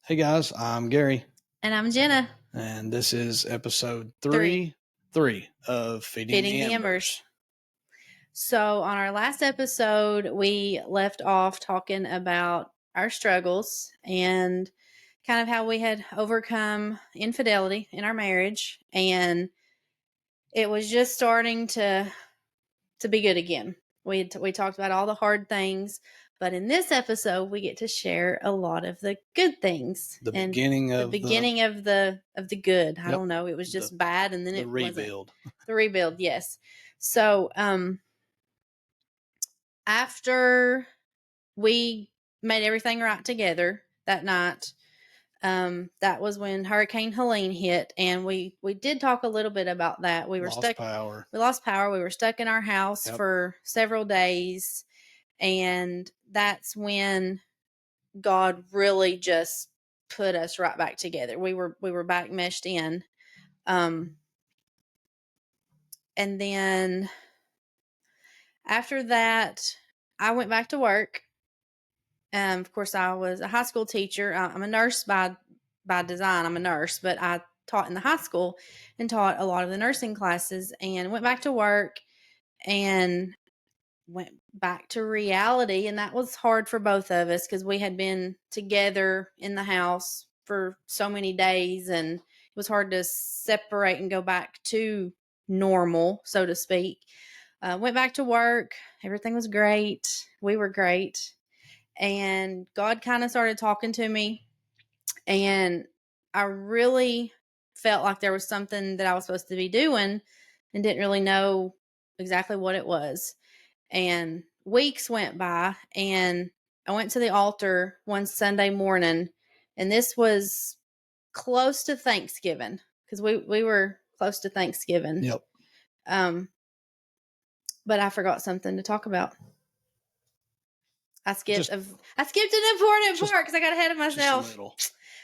Hey guys, I'm Gary, And I'm Jenna. and this is episode Three. three of Feeding the Embers. So, on our last episode, we left off talking about our struggles and kind of how we had overcome infidelity in our marriage, and it was just starting to be good again. We talked about all the hard things, but in this episode, we get to share a lot of the good things. The and beginning the of beginning of the good. I Yep. don't know. It was just bad, and then the it rebuild. wasn't. The rebuild, yes. So, after we made everything right together that night, that was when Hurricane Helene hit, and we did talk a little bit about that. We were stuck. Power. We lost power. We were stuck in our house for several days, and that's when God really just put us right back together. We were back meshed in. And then after that, I went back to work. Of course, I was a high school teacher. I'm a nurse by design. I'm a nurse, but I taught in the high school and taught a lot of the nursing classes, and went back to work and went back to reality. And that was hard for both of us because we had been together in the house for so many days, and it was hard to separate and go back to normal, so to speak. Went back to work. Everything was great. We were great. And God kind of started talking to me. And I really felt like there was something that I was supposed to be doing and didn't really know exactly what it was. And weeks went by, and I went to the altar one Sunday morning, and this was close to Thanksgiving because we were close to Thanksgiving. Yep. But I forgot something to talk about. I skipped an important part because I got ahead of myself. Just a little.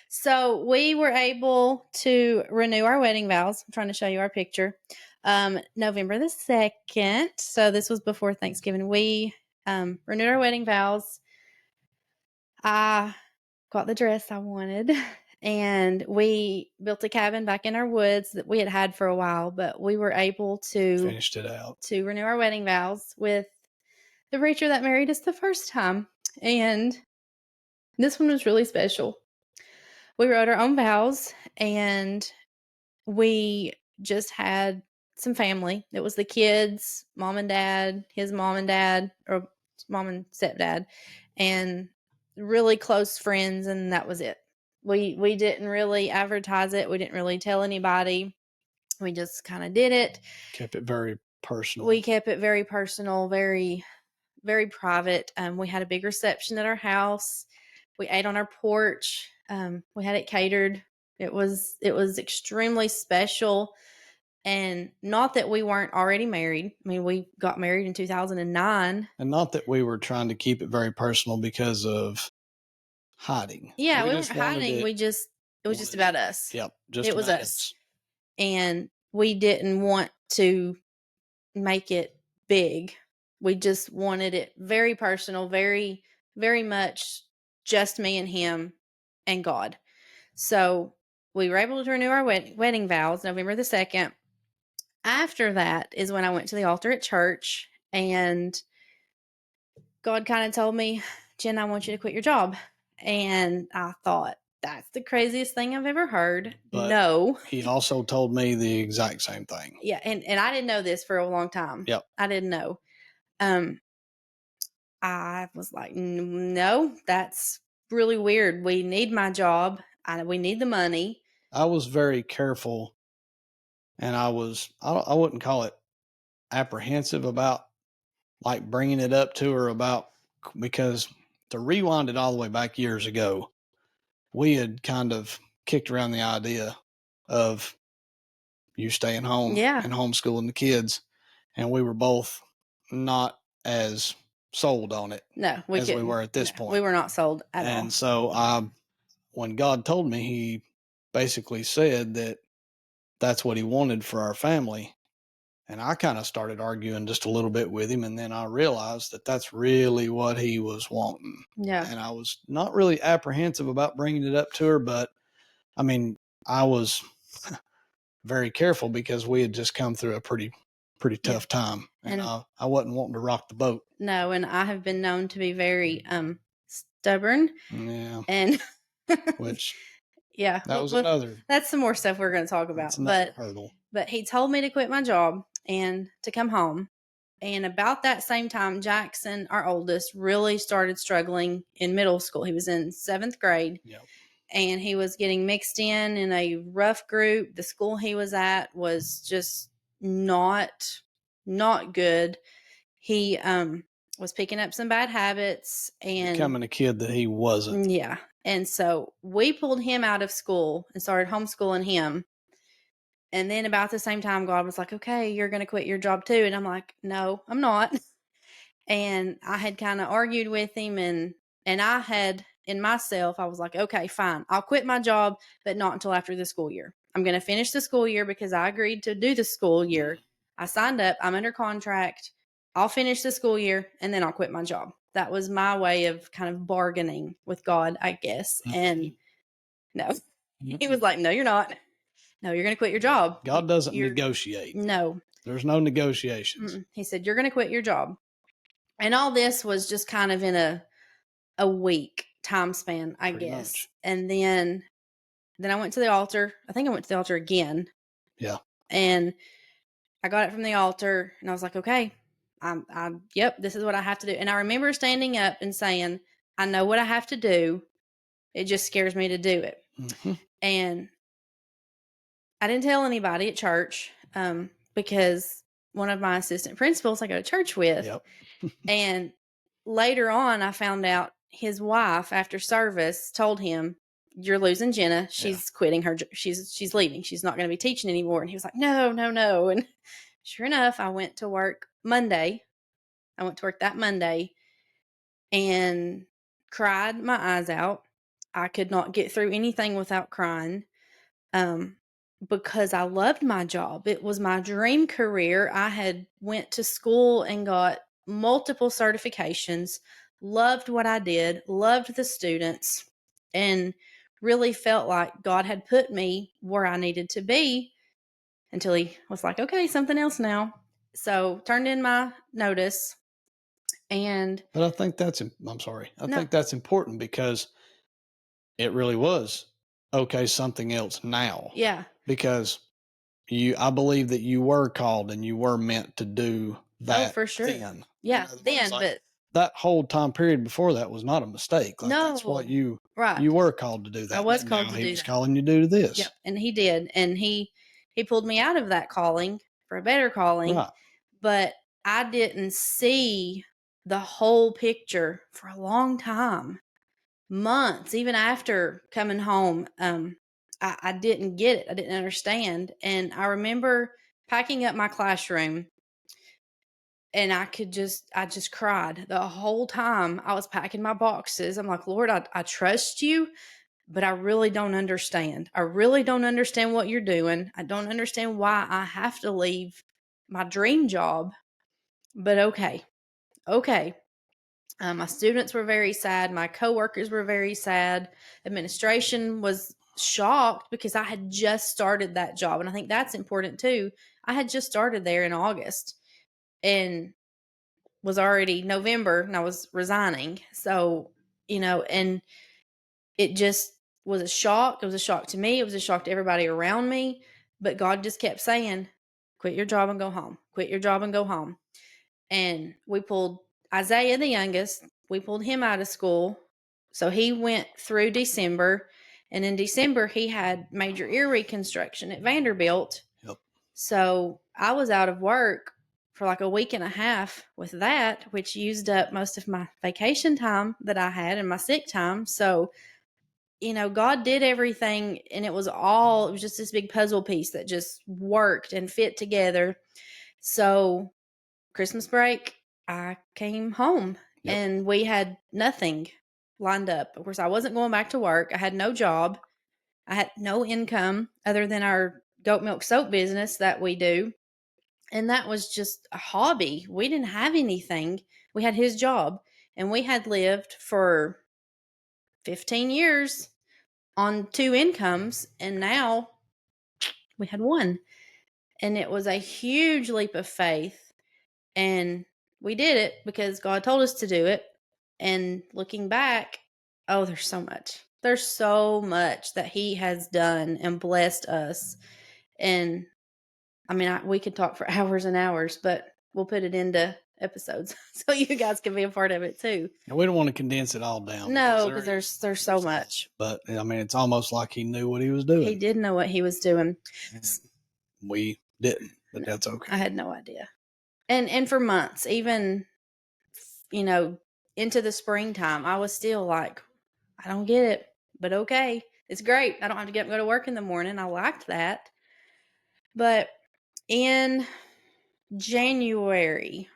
So we were able to renew our wedding vows. I'm trying to show you our picture. November the 2nd. So this was before Thanksgiving. We renewed our wedding vows. I got the dress I wanted, and we built a cabin back in our woods that we had for a while, but we were able to Finished it out to renew our wedding vows with the preacher that married us the first time. And this one was really special. We wrote our own vows, and we just had some family. It was the kids, mom and dad, his mom and dad, or mom and stepdad, and really close friends, and that was it. We didn't really advertise it. We didn't really tell anybody. We just kind of did it. Kept it very personal. We kept it very personal, very, very private. We had a big reception at our house. We ate on our porch. We had it catered. It was extremely special. And not that we weren't already married. I mean, we got married in 2009. And not that we were trying to keep it very personal because of hiding. Yeah, we weren't hiding. It was just about us. Yep. It was us. And we didn't want to make it big. We just wanted it very personal, very, very much just me and him and God. So we were able to renew our wedding vows November the 2nd. After that is when I went to the altar at church, and God kind of told me, Jen, I want you to quit your job. And I thought, that's the craziest thing I've ever heard. But no. He also told me the exact same thing. Yeah, and I didn't know this for a long time. Yep. I didn't know. I was like, no, that's really weird. We need my job. We need the money. I was very careful, and I wouldn't call it apprehensive about like bringing it up to her because to rewind it all the way back years ago, we had kind of kicked around the idea of you staying home and homeschooling the kids. And we were both not as sold on it as we were at this point. We were not sold at all. And so when God told me, he basically said that that's what he wanted for our family. And I kind of started arguing just a little bit with him. And then I realized that that's really what he was wanting. Yeah. And I was not really apprehensive about bringing it up to her, but I mean, I was very careful because we had just come through a pretty tough time, and I wasn't wanting to rock the boat. No, and I have been known to be very stubborn. Yeah. And Which yeah, that was another. That's some more stuff we're going to talk about. But hurdle. But he told me to quit my job and to come home. And about that same time, Jackson, our oldest, really started struggling in middle school. He was in 7th grade. Yep. And he was getting mixed in a rough group. The school he was at was just not good. He was picking up some bad habits and becoming a kid that he wasn't. Yeah. And so we pulled him out of school and started homeschooling him. And then about the same time, God was like, okay, you're going to quit your job too. And I'm like, no, I'm not. And I had kind of argued with him, and I had in myself, I was like, okay, fine. I'll quit my job, but not until after the school year. I'm going to finish the school year because I agreed to do the school year. I signed up. I'm under contract. I'll finish the school year and then I'll quit my job. That was my way of kind of bargaining with God, I guess. And no, he was like, no, you're not. No, you're going to quit your job. God doesn't negotiate. No. There's no negotiations. He said, you're going to quit your job. And all this was just kind of in a week time span, I guess. Much. And then I went to the altar. I think I went to the altar again. Yeah. And I got it from the altar and I was like, okay, yep, this is what I have to do. And I remember standing up and saying, I know what I have to do. It just scares me to do it. Mm-hmm. And I didn't tell anybody at church because one of my assistant principals I go to church with. Yep. And later on, I found out his wife, after service, told him, you're losing Jenna. She's quitting her. She's leaving. She's not going to be teaching anymore. And he was like, no. And sure enough, I went to work Monday. I went to work that Monday and cried my eyes out. I could not get through anything without crying. Because I loved my job. It was my dream career. I had went to school and got multiple certifications, loved what I did, loved the students, and really felt like God had put me where I needed to be until he was like, okay, something else now. So turned in my notice. But I think that's think that's important because it really was okay, something else now. Yeah. Because I believe that you were called and you were meant to do that. Oh, for sure. Then. Yeah, then, like, but that whole time period before that was not a mistake. Like, no, that's what you right. You were called to do that. I was called to do that. He was calling you to do this. Yep, and he did, and he pulled me out of that calling for a better calling. Right. But I didn't see the whole picture for a long time, months, even after coming home. I didn't get it. I didn't understand. And I remember packing up my classroom and I just cried the whole time I was packing my boxes. I'm like, Lord, I trust you, but I really don't understand. I really don't understand what you're doing. I don't understand why I have to leave my dream job, but okay. My students were very sad. My coworkers were very sad. Administration was shocked because I had just started that job. And I think that's important too. I had just started there in August and was already November and I was resigning. So, and it just was a shock. It was a shock to me. It was a shock to everybody around me. But God just kept saying, quit your job and go home. Quit your job and go home. And we pulled Isaiah, the youngest, we pulled him out of school. So he went through December. And in December, he had major ear reconstruction at Vanderbilt. Yep. So I was out of work for like a week and a half with that, which used up most of my vacation time that I had and my sick time. So, God did everything and it was just this big puzzle piece that just worked and fit together. So Christmas break, I came home and we had nothing lined up. Of course, I wasn't going back to work. I had no job. I had no income other than our goat milk soap business that we do. And that was just a hobby. We didn't have anything. We had his job, and we had lived for 15 years on two incomes, and now we had one. And it was a huge leap of faith. And we did it because God told us to do it. And looking back, oh, there's so much. There's so much that He has done and blessed us. And I mean, we could talk for hours and hours, but we'll put it into episodes so you guys can be a part of it too. And we don't want to condense it all down. No, because there's so much. But I mean, it's almost like He knew what He was doing. He did know what He was doing. And we didn't, but that's okay. I had no idea. And for months, even, you know, into the springtime, I was still like, I don't get it, but okay. It's great. I don't have to go to work in the morning. I liked that. But in January,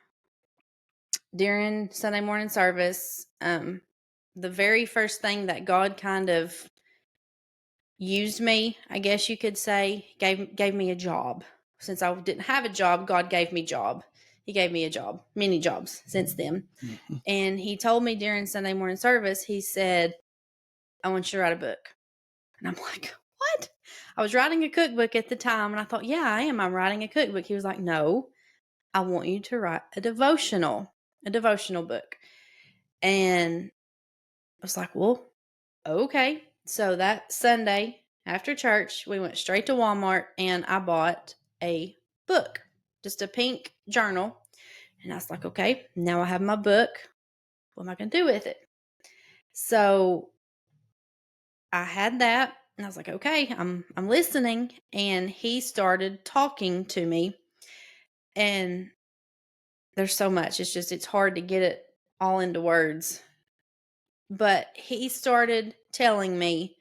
during Sunday morning service, the very first thing that God kind of used me, I guess you could say, gave me a job. Since I didn't have a job, God gave me a job. He gave me a job, many jobs since then. Mm-hmm. And He told me during Sunday morning service, He said, I want you to write a book. And I'm like, what? I was writing a cookbook at the time, and I thought, yeah, I am. I'm writing a cookbook. He was like, no, I want you to write a devotional book. And I was like, well, okay. So that Sunday after church, we went straight to Walmart and I bought a book, just a pink journal. And I was like, okay, now I have my book. What am I going to do with it? So I had that and I was like, okay, I'm listening. And he started talking to me. And there's so much. It's hard to get it all into words. But he started telling me,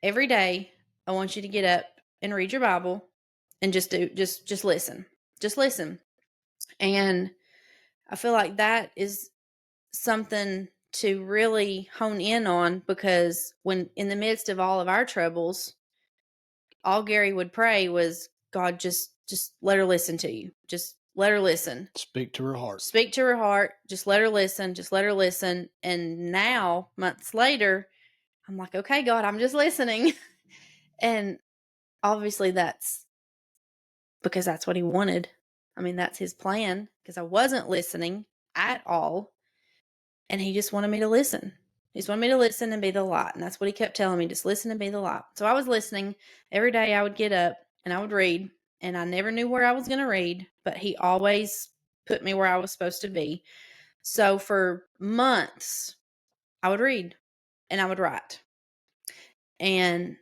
every day, I want you to get up and read your Bible and just listen. Just listen. And I feel like that is something to really hone in on, because when in the midst of all of our troubles, all Gary would pray was, God, just let her listen to you. Just let her listen. Speak to her heart. Speak to her heart. Just let her listen. Just let her listen. And now, months later, I'm like, okay, God, I'm just listening. And obviously that's because that's what He wanted. I mean, that's His plan, because I wasn't listening at all. And He just wanted me to listen. He just wanted me to listen and be the light. And that's what He kept telling me, just listen and be the light. So I was listening. Every day I would get up and I would read. And I never knew where I was going to read, but He always put me where I was supposed to be. So for months, I would read and I would write. And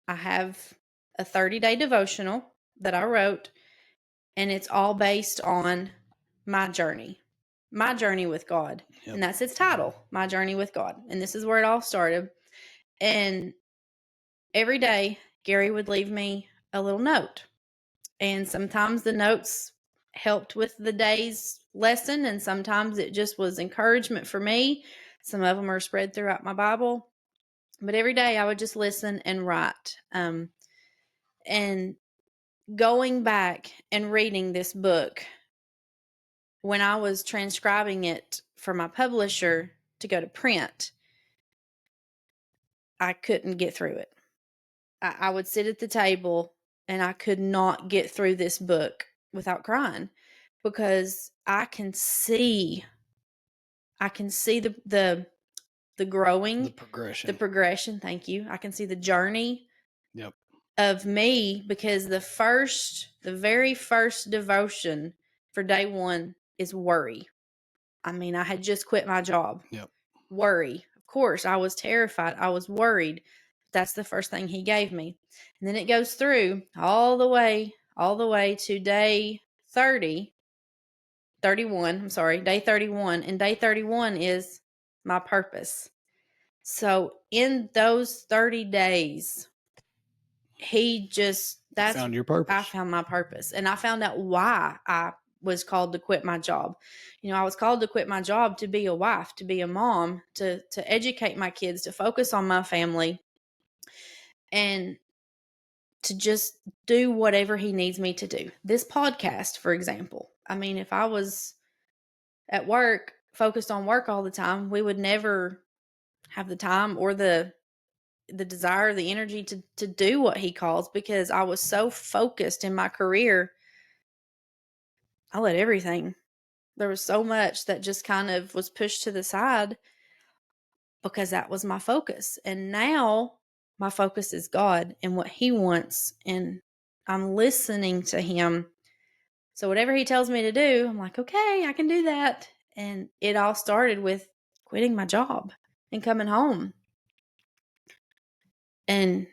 I have a 30-day devotional that I wrote, and it's all based on my journey with God. Yep. And that's its title, My Journey with God. And this is where it all started. And every day, Gary would leave me a little note. And sometimes the notes helped with the day's lesson, and sometimes it just was encouragement for me. Some of them are spread throughout my Bible. But every day I would just listen and write. And going back and reading this book, when I was transcribing it for my publisher to go to print, I couldn't get through it. I would sit at the table and I could not get through this book without crying, because I can see the growing, the progression. Thank you. I can see the journey. Yep. Of me, because the very first devotion for day one is worry. I mean, I had just quit my job. Yep. Worry. Of course, I was terrified. I was worried. That's the first thing He gave me. And then it goes through all the way to day 31. I'm sorry, day 31. And day 31 is my purpose. So in those 30 days, that's found your purpose. I found my purpose, and I found out why I was called to quit my job. You know, I was called to quit my job to be a wife, to be a mom, to educate my kids, to focus on my family. And to just do whatever he needs me to do. This podcast, for example. I mean, if I was at work, focused on work all the time, we would never have the time or the desire, the energy to do what he calls, because I was so focused in my career. I let everything. There was so much that just kind of was pushed to the side because that was my focus. And now my focus is God and what he wants, and I'm listening to him. So whatever he tells me to do, I'm like, okay, I can do that. And it all started with quitting my job and coming home. And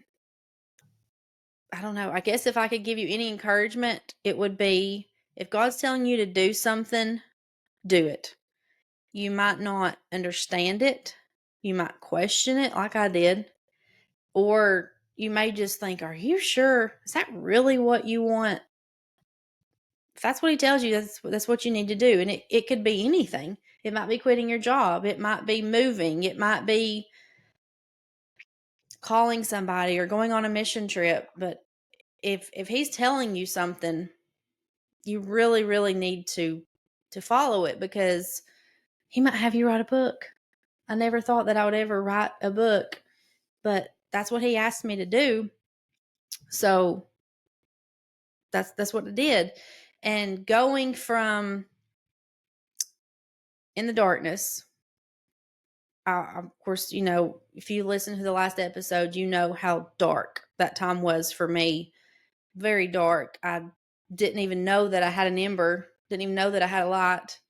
I don't know. I guess if I could give you any encouragement, it would be, if God's telling you to do something, do it. You might not understand it. You might question it like I did. Or you may just think, are you sure? Is that really what you want? If that's what he tells you, that's what you need to do. And it could be anything. It might be quitting your job. It might be moving. It might be calling somebody or going on a mission trip. But if he's telling you something, you really, really need to follow it, because he might have you write a book. I never thought that I would ever write a book, but that's what he asked me to do. So that's what I did. And going from in the darkness, of course, if you listen to the last episode, you know how dark that time was for me. Very dark. I didn't even know that I had an ember, didn't even know that I had a light,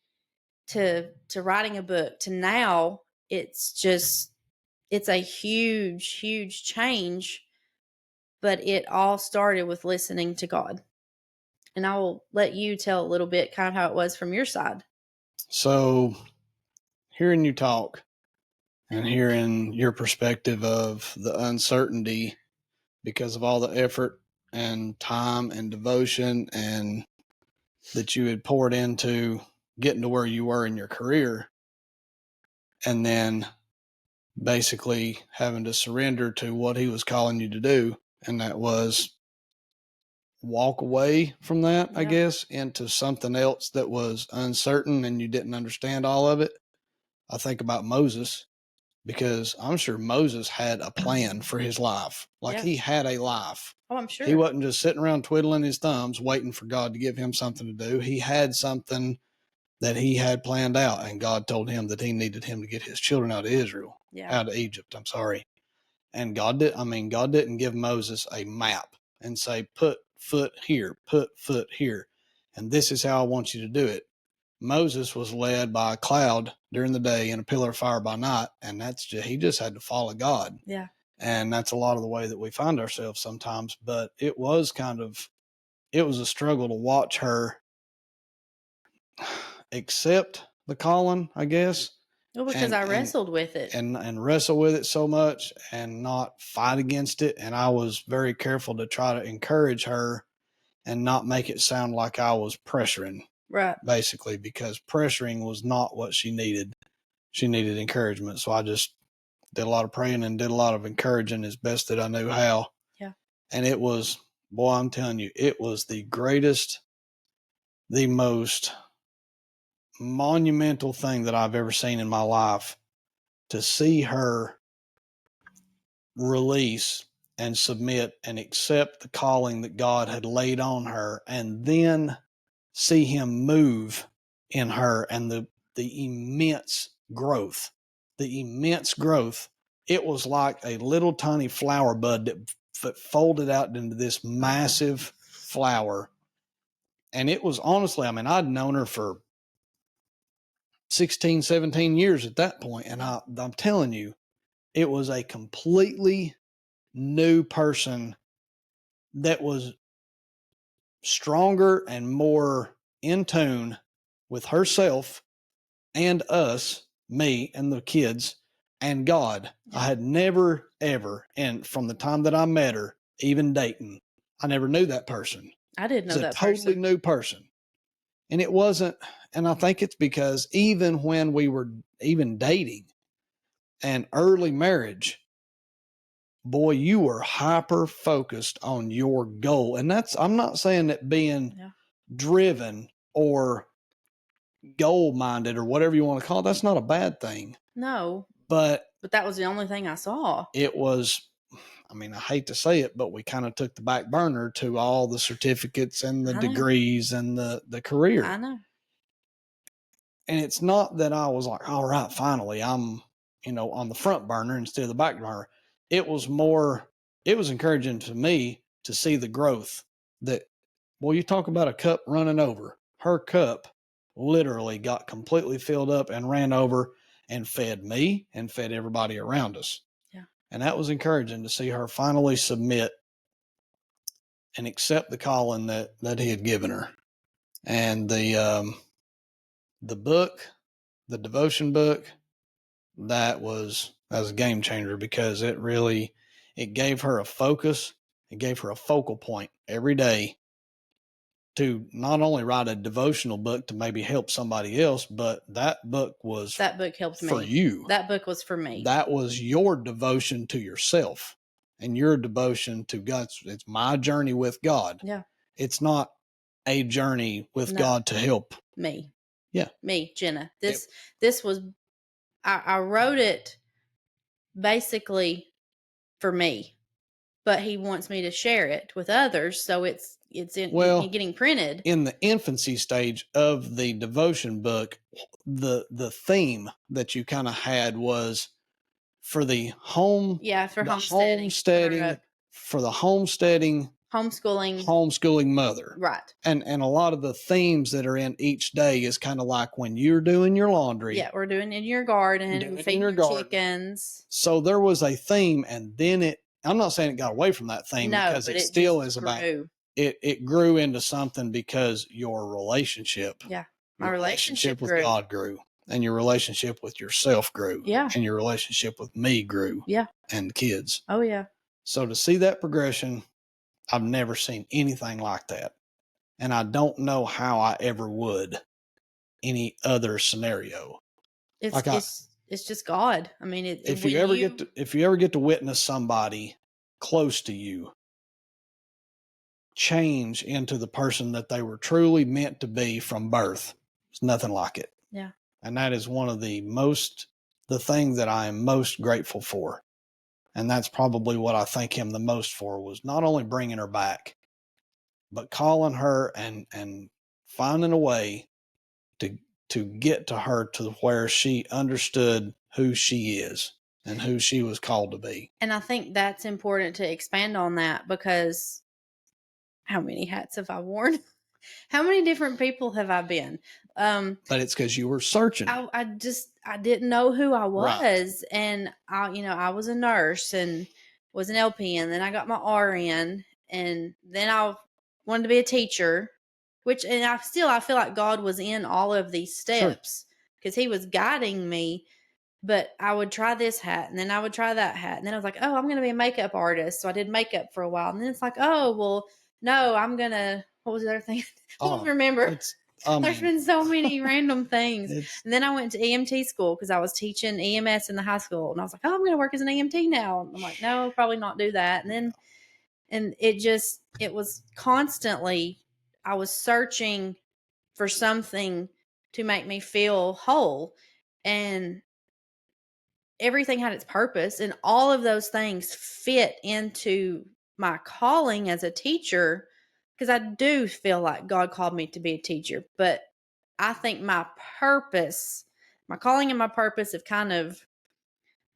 to writing a book, to now it's a huge, huge change. But it all started with listening to God. And I will let you tell a little bit kind of how it was from your side. So, hearing you talk and hearing your perspective of the uncertainty because of all the effort and time and devotion and that you had poured into getting to where you were in your career, and then basically having to surrender to what he was calling you to do, and that was walk away from that, I guess, into something else that was uncertain and you didn't understand all of it. I think about Moses, because I'm sure Moses had a plan for his life. Like, he had a life. Oh, I'm sure. He wasn't just sitting around twiddling his thumbs waiting for God to give him something to do. He had something that he had planned out, and God told him that he needed him to get his children out of Israel, out of Egypt. I'm sorry. And God didn't give Moses a map and say, put foot here, put foot here, and this is how I want you to do it. Moses was led by a cloud during the day and a pillar of fire by night, and he just had to follow God. Yeah. And that's a lot of the way that we find ourselves sometimes. But it was a struggle to watch her accept the calling, I guess. Well, because I wrestled with it. And wrestle with it so much and not fight against it. And I was very careful to try to encourage her and not make it sound like I was pressuring. Right. Basically, because pressuring was not what she needed. She needed encouragement. So I just did a lot of praying and did a lot of encouraging as best that I knew how. Yeah. And it was, boy, I'm telling you, it was the greatest, the most monumental thing that I've ever seen in my life, to see her release and submit and accept the calling that God had laid on her, and then see him move in her, and the immense growth. It was like a little tiny flower bud that folded out into this massive flower. And it was, honestly, I'd known her for 16, 17 years at that point. And I'm telling you, it was a completely new person that was stronger and more in tune with herself and us, me and the kids, and God. I had never, ever, and from the time that I met her, even dating, I never knew that person. I didn't know that person. It's a totally new person. And it wasn't, and I think it's because even when we were even dating and early marriage, boy, you were hyper focused on your goal. And I'm not saying that being driven or goal minded or whatever you want to call it, that's not a bad thing. No. But that was the only thing I saw. It was, I mean, I hate to say it, but we kind of took the back burner to all the certificates and the degrees and the career. I know. And it's not that I was like, all right, finally, I'm, on the front burner instead of the back burner. It was encouraging to me to see the growth that, well, you talk about a cup running over. Her cup literally got completely filled up and ran over and fed me and fed everybody around us. Yeah. And that was encouraging to see her finally submit and accept the calling that he had given her. And the book, the devotion book, that was a game changer because it gave her a focus. It gave her a focal point every day to not only write a devotional book to maybe help somebody else, but that book helped me. For you. That book was for me. That was your devotion to yourself and your devotion to God. It's my journey with God. Yeah. It's not a journey with God to help me. Yeah. Me, Jenna. This was, I wrote it basically for me, but he wants me to share it with others. So it's getting printed. In the infancy stage of the devotion book, the theme that you kind of had was for the home. Yeah, for homesteading. For the homeschooling mother. Right. And a lot of the themes that are in each day is kind of like when you're doing your laundry. Yeah, we're doing in your garden, feeding your chickens. So there was a theme, and then I'm not saying it got away from that theme because it still is about it grew into something because your relationship. Yeah. My relationship with God grew. And your relationship with yourself grew. Yeah. And your relationship with me grew. Yeah. And the kids. Oh, yeah. So to see that progression, I've never seen anything like that. And I don't know how I ever would any other scenario. It's just God. I mean, if you ever get to witness somebody close to you change into the person that they were truly meant to be from birth, it's nothing like it. Yeah. And that is one of the thing that I am most grateful for. And that's probably what I thank him the most for, was not only bringing her back, but calling her and finding a way to get to her to where she understood who she is and who she was called to be. And I think that's important to expand on that, because how many hats have I worn? How many different people have I been? But it's because you were searching. I didn't know who I was. Right. And I was a nurse and was an LPN. And then I got my RN, and then I wanted to be a teacher, and I feel like God was in all of these steps because he was guiding me. But I would try this hat, and then I would try that hat. And then I was like, oh, I'm going to be a makeup artist. So I did makeup for a while. And then it's like, oh, well, no, I'm going to, what was the other thing? I don't remember. There's been so many random things. And then I went to EMT school because I was teaching EMS in the high school. And I was like, oh, I'm going to work as an EMT now. And I'm like, no, probably not do that. And then, it was constantly, I was searching for something to make me feel whole. And everything had its purpose, and all of those things fit into my calling as a teacher, because I do feel like God called me to be a teacher. But I think my calling and my purpose have kind of,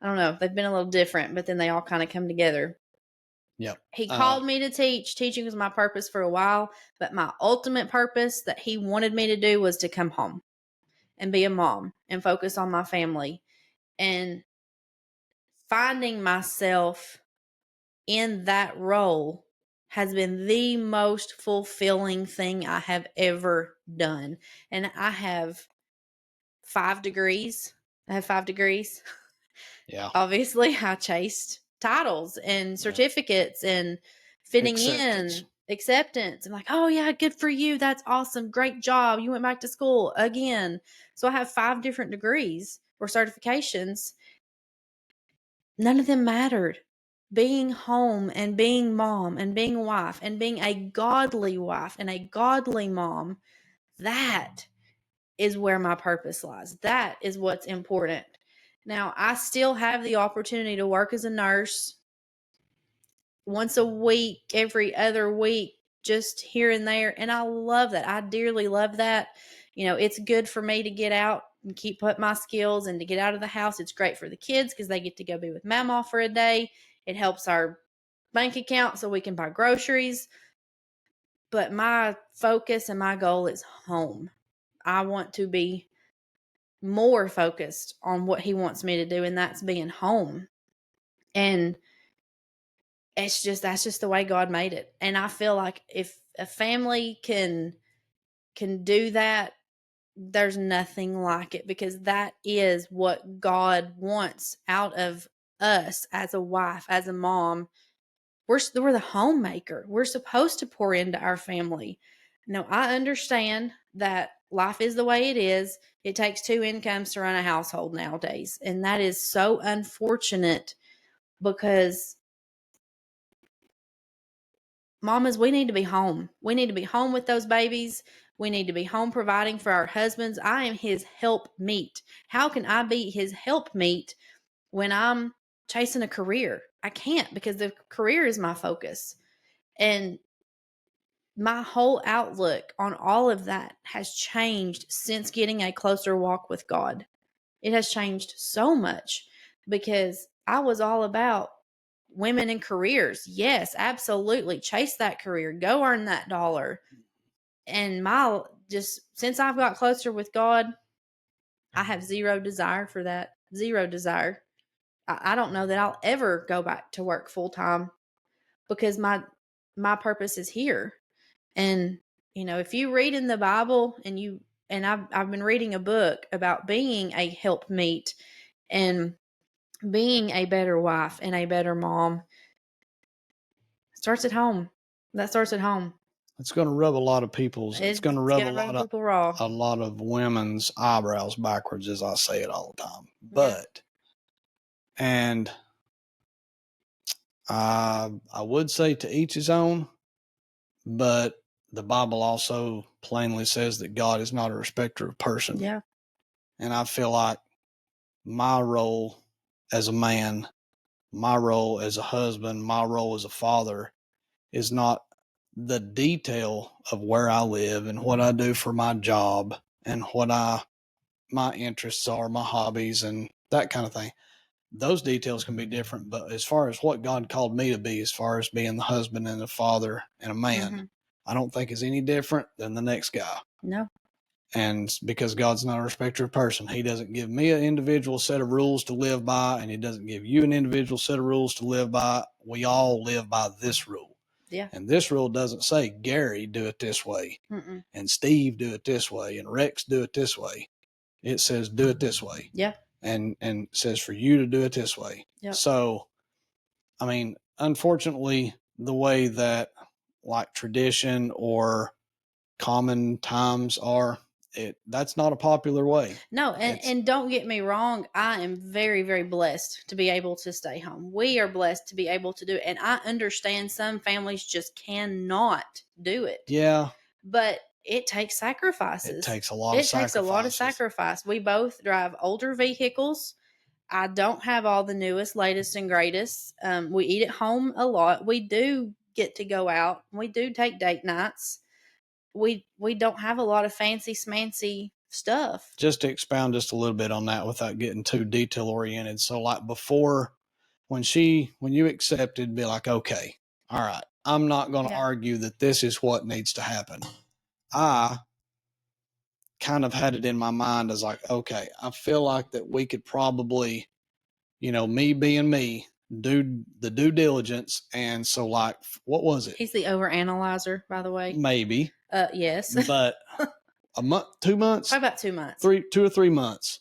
I don't know, they've been a little different, but then they all kind of come together. Yeah. He called me to teach. Teaching was my purpose for a while, but my ultimate purpose that he wanted me to do was to come home and be a mom and focus on my family. And finding myself in that role has been the most fulfilling thing I have ever done. And I have 5 degrees. Yeah. Obviously, I chased titles and certificates and fitting in, acceptance. I'm like, oh, yeah, good for you. That's awesome. Great job. You went back to school again. So I have 5 different degrees or certifications. None of them mattered. being home and being mom and being a wife and being a godly wife and a godly mom, that is where my purpose lies. That is what's important. Now, I still have the opportunity to work as a nurse once a week, every other week, just here and there. And I love that. I dearly love that. It's good for me to get out and keep up my skills and to get out of the house. It's great for the kids because they get to go be with mama for a day. It helps our bank account so we can buy groceries. But my focus and my goal is home. I want to be more focused on what he wants me to do, and that's being home. And that's just the way God made it. And I feel like if a family can do that, there's nothing like it, because that is what God wants out of us as a wife, as a mom. We're the homemaker. We're supposed to pour into our family. Now, I understand that life is the way it is. It takes two incomes to run a household nowadays. And that is so unfortunate, because mamas, we need to be home. We need to be home with those babies. We need to be home providing for our husbands. I am his helpmeet. How can I be his helpmeet when I'm chasing a career? I can't, because the career is my focus. And my whole outlook on all of that has changed since getting a closer walk with God. It has changed so much, because I was all about women in careers. Yes, absolutely. Chase that career. Go earn that dollar. And since I've got closer with God, I have zero desire for that. Zero desire. I don't know that I'll ever go back to work full time, because my purpose is here. And if you read in the Bible, and I've been reading a book about being a helpmeet and being a better wife and a better mom, starts at home. That starts at home. It's going to rub a lot of people's. It's going to rub people raw. a lot of women's eyebrows backwards, as I say it all the time. Yeah. But, and I would say to each his own, but the Bible also plainly says that God is not a respecter of person. Yeah. And I feel like my role as a man, my role as a husband, my role as a father is not the detail of where I live and what I do for my job and what my interests are, my hobbies, and that kind of thing. Those details can be different, but as far as what God called me to be, as far as being the husband and the father and a man, I don't think is any different than the next guy. No. And because God's not a respecter of person, he doesn't give me an individual set of rules to live by, and he doesn't give you an individual set of rules to live by. We all live by this rule. Yeah. And this rule doesn't say, Gary, do it this way, and Steve, do it this way, and Rex, do it this way. It says, do it this way. Yeah. And it says for you to do it this way. Yep. So, I mean, unfortunately, the way that like tradition or common times are, that's not a popular way. No, and don't get me wrong, I am very, very blessed to be able to stay home. We are blessed to be able to do it. And I understand some families just cannot do it. Yeah. But it takes sacrifices. It takes a lot of sacrifices. It takes a lot of sacrifice. We both drive older vehicles. I don't have all the newest, latest, and greatest. We eat at home a lot. We do get to go out. We do take date nights. We don't have a lot of fancy smancy stuff. Just to expound just a little bit on that without getting too detail oriented. So like before, when you accepted, be like, okay, all right, I'm not going to argue that this is what needs to happen. I kind of had it in my mind as like, okay, I feel like that we could probably, me being me, do the due diligence. And so like, what was it? He's the overanalyzer, by the way. Maybe. Yes. But a month, 2 months? Probably about 2 months. 2 or 3 months.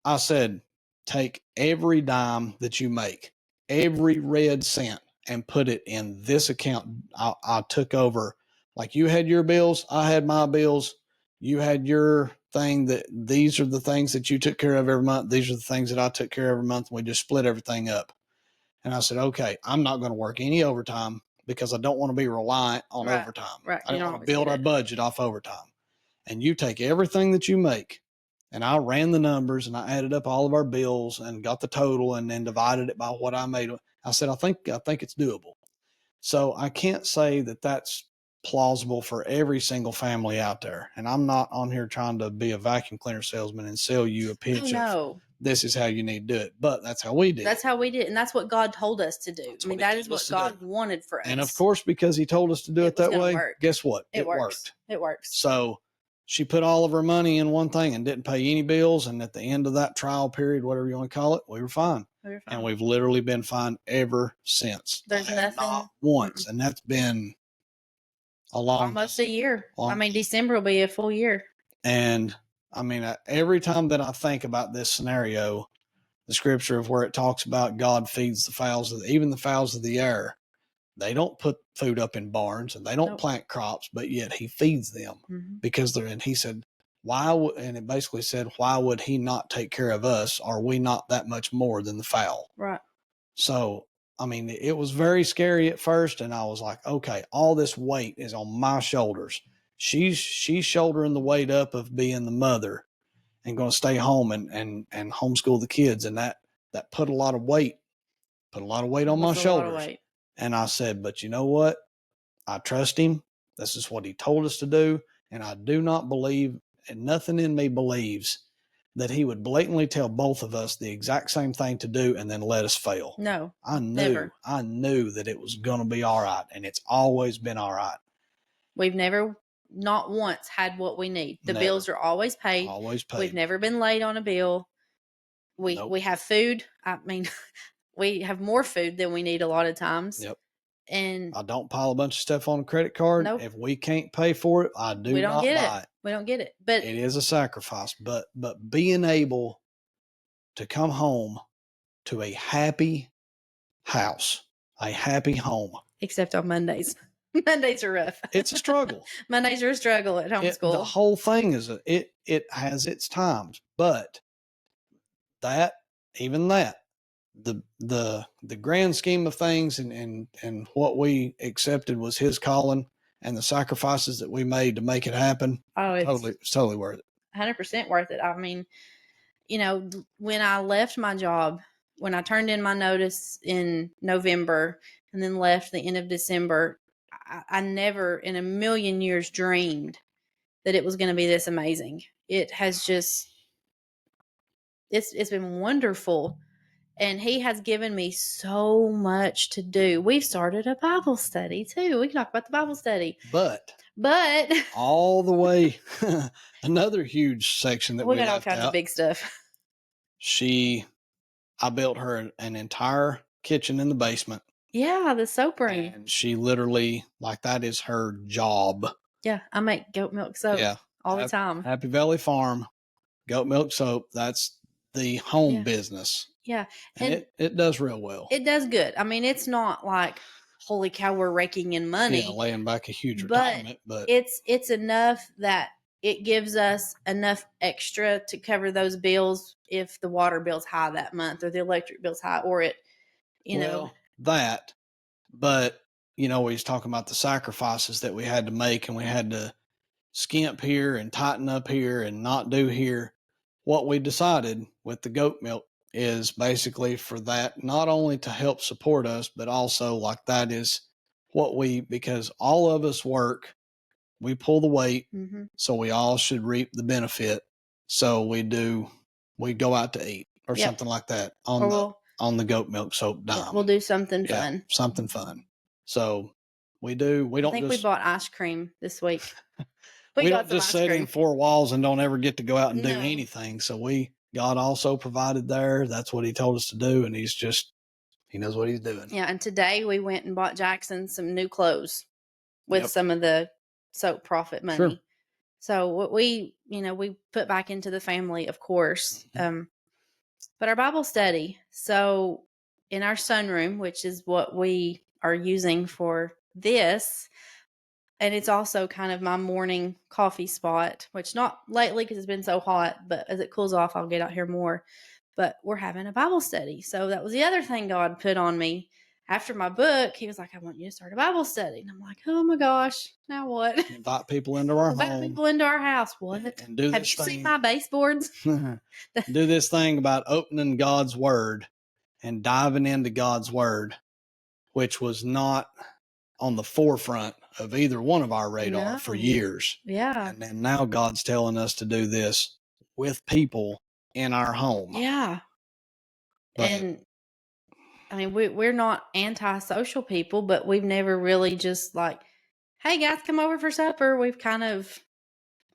I said, take every dime that you make, every red cent, and put it in this account. I took over, like you had your bills, I had my bills, you had your thing, that these are the things that you took care of every month. These are the things that I took care of every month. And we just split everything up. And I said, okay, I'm not going to work any overtime because I don't want to be reliant on Right. overtime. Right. I You didn't don't want to always get build our it. budget off overtime. And you take everything that you make. And I ran the numbers and I added up all of our bills and got the total and then divided it by what I made. I said, I think it's doable. So I can't say that that's plausible for every single family out there. And I'm not on here trying to be a vacuum cleaner salesman and sell you a pitch of this is how you need to do it. But that's how we did. That's how we did it. And that's what God told us to do. That's I mean, that is what God wanted for us. And of course, because he told us to do it that way, guess what? It worked. It works. So she put all of her money in one thing and didn't pay any bills. And at the end of that trial period, whatever you want to call it, we were fine. And we've literally been fine ever since. There's nothing. Not once. And that's been almost a year. I mean, December will be a full year. And I mean, every time that I think about this scenario, the scripture of where it talks about God feeds the fowls, even the fowls of the air, they don't put food up in barns and they don't plant crops, but yet he feeds them because they're, and he said, and it basically said, why would he not take care of us? Are we not that much more than the fowl? Right. So, I mean, it was very scary at first. And I was like, okay, all this weight is on my shoulders. She's shouldering the weight up of being the mother and going to stay home and homeschool the kids. And that put a lot of weight on my shoulders. And I said, but you know what? I trust him. This is what he told us to do. And I do not believe, and nothing in me believes, that he would blatantly tell both of us the exact same thing to do and then let us fail. No, I knew that it was going to be all right. And it's always been all right. We've never, not once, had what we need. The bills are always paid. Always paid. We've never been late on a bill. We have food. I mean, we have more food than we need a lot of times. Yep. And I don't pile a bunch of stuff on a credit card. Nope. If we can't pay for it, I do not buy it. We don't get it. But it is a sacrifice. But being able to come home to a happy house, a happy home. Except on Mondays. Mondays are rough. It's a struggle. Mondays are a struggle at homeschool. The whole thing is it has its times, but the grand scheme of things and what we accepted was his calling and the sacrifices that we made to make it happen. Oh, it's totally worth it. 100% worth it. I mean, you know, when I left my job, when I turned in my notice in November and then left the end of December, I never in a million years dreamed that it was going to be this amazing. It has just, it's been wonderful. And he has given me so much to do. We've started a Bible study too. We can talk about the Bible study. But all the way, another huge section that we got all kinds of big stuff. I built her an entire kitchen in the basement. Yeah, the soap room. And she literally, like, that is her job. Yeah, I make goat milk soap all the time. Happy Valley Farm, goat milk soap. That's the home business. Yeah. And it does real well. It does good. I mean, it's not like, holy cow, we're raking in money. Yeah, laying back a huge retirement. But it's enough that it gives us enough extra to cover those bills if the water bill's high that month or the electric bill's high or it, you know. That. But, you know, he's talking about the sacrifices that we had to make and we had to skimp here and tighten up here and not do here. What we decided with the goat milk is basically for that, not only to help support us, but also like that is what because all of us work, we pull the weight, so we all should reap the benefit. So we go out to eat or something like that on the goat milk soap dime. We'll do something fun. Something fun. So we don't I think we bought ice cream this week. We don't just sit in four walls and don't ever get to go out and do anything. So God also provided there. That's what he told us to do. And he knows what he's doing. Yeah. And today we went and bought Jackson some new clothes with some of the soap profit money. Sure. So what we put back into the family, of course. But our Bible study. So in our sunroom, which is what we are using for this, and it's also kind of my morning coffee spot, which not lately because it's been so hot, but as it cools off, I'll get out here more. but we're having a Bible study. So that was the other thing God put on me. After my book, he was like, I want you to start a Bible study. And I'm like, oh my gosh, now what? Invite people into our Invite home people into our house. What? and do Have this you seen thing. my baseboards? Do this thing about opening God's word and diving into God's word, which was not on the forefront of either one of our radar for years. Yeah. And then now God's telling us to do this with people in our home. Yeah. But, and I mean, we're not anti-social people, but we've never really just like, hey guys, come over for supper. We've kind of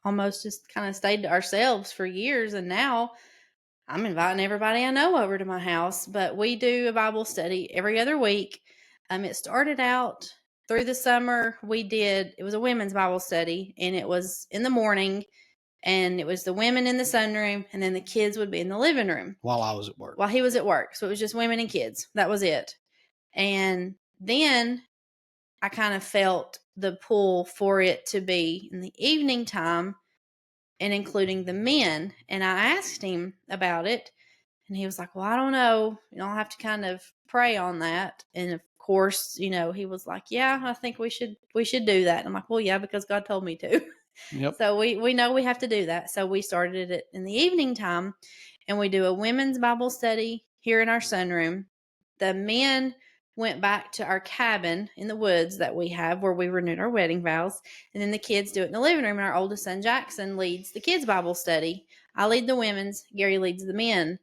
almost just kind of stayed to ourselves for years. And now I'm inviting everybody I know over to my house, but we do a Bible study every other week. It started out through the summer. It was a women's Bible study, and it was in the morning, and it was the women in the sunroom, and then the kids would be in the living room while I was at work. while he was at work. So it was just women and kids. That was it. And then I kind of felt the pull for it to be in the evening time and including the men. And I asked him about it, and he was like, well, I don't know. I'll have to kind of pray on that. And of course, he was like, yeah, I think we should do that. And I'm like, well, yeah, because God told me to. Yep. So we know we have to do that. So we started it in the evening time, and we do a women's Bible study here in our sunroom. The men went back to our cabin in the woods that we have where we renewed our wedding vows. And then the kids do it in the living room. And our oldest son, Jackson, leads the kids' Bible study. I lead the women's, Gary leads the men.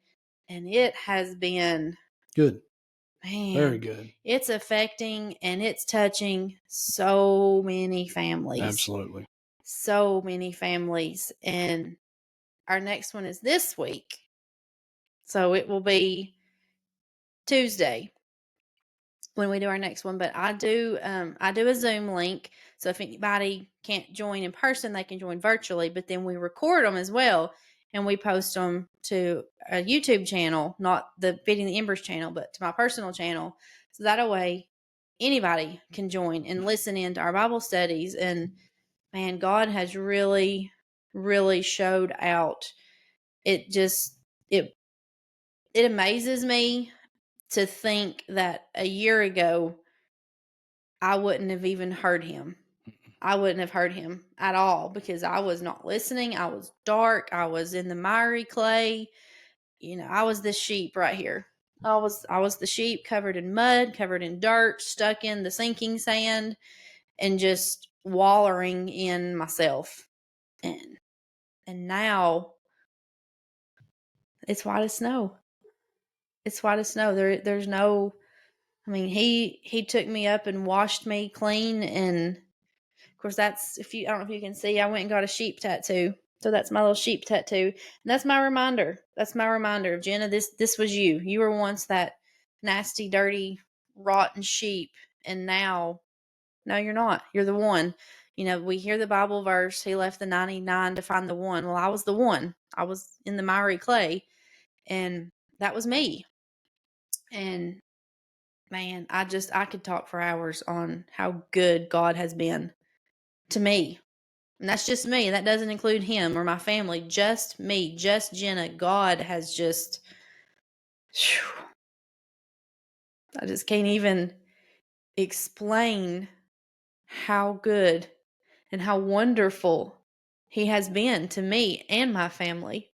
And it has been good. Man, very good. It's affecting and it's touching so many families. Absolutely. So many families. And our next one is this week. So it will be Tuesday when we do our next one. But I do a Zoom link. So if anybody can't join in person, they can join virtually. But then we record them as well, and we post them to a YouTube channel, not the Feeding the Embers channel, but to my personal channel. So that way anybody can join and listen in to our Bible studies. And man, God has really, really showed out. It just it amazes me to think that a year ago I wouldn't have even heard him. I wouldn't have heard him at all because I was not listening. I was dark. I was in the miry clay. I was this sheep right here. I was the sheep covered in mud, covered in dirt, stuck in the sinking sand, and just wallowing in myself. And now it's white as snow. It's white as snow. There's no. I mean, he took me up and washed me clean, and of course that's I don't know if you can see, I went and got a sheep tattoo. So that's my little sheep tattoo. And that's my reminder. That's my reminder of Jenna, this was you. You were once that nasty, dirty, rotten sheep, and now you're not. You're the one. We hear the Bible verse, he left the 99 to find the one. Well, I was the one. I was in the miry clay, and that was me. And man, I could talk for hours on how good God has been to me. And that's just me. That doesn't include him or my family. Just me, just Jenna. God has just, whew, I just can't even explain how good and how wonderful he has been to me and my family.